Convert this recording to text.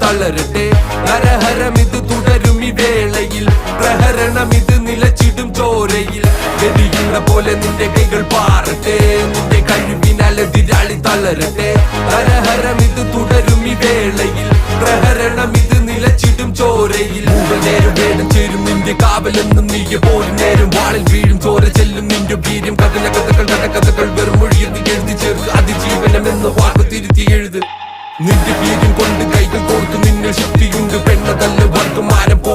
തളരട്ടെ. നരഹരമിത് തുടരും ഈ വേളയിൽ, പ്രഹരണമിത് നിലച്ചിടും ചോരയിൽ. ഗതിയുടെ പോലെ നിന്റെ കൈകൾ പാറട്ടെ, നിന്റെ കഴിവിനാൽ എതിരാളി തളരട്ടെ. നരഹരമിത് തുടരും ഈ വേളയിൽ, പ്രഹരണമിത് നിലച്ചിടും ചോരയിൽ. നേരം വേണം ചേരും നിന്റെ കാവലെന്നും നീയെ പോലും നേരം വാളിൽ വീഴും ചോര ചെല്ലും നിന്റെ വീര്യം. കഥന കഥകൾ കഥകൾ വെറും മൊഴിയെന്ന് എഴുതി ചേർക്ക് അതിജീവനം എന്ന വാക്ക് തിരുത്തി എഴുത്. നിന്റെ വീര്യം കൊണ്ട് കൈകൾ കോർത്തു നിന്നിൽ ശക്തിയുണ്ട്, പെണ്ണതല്ല വർഗം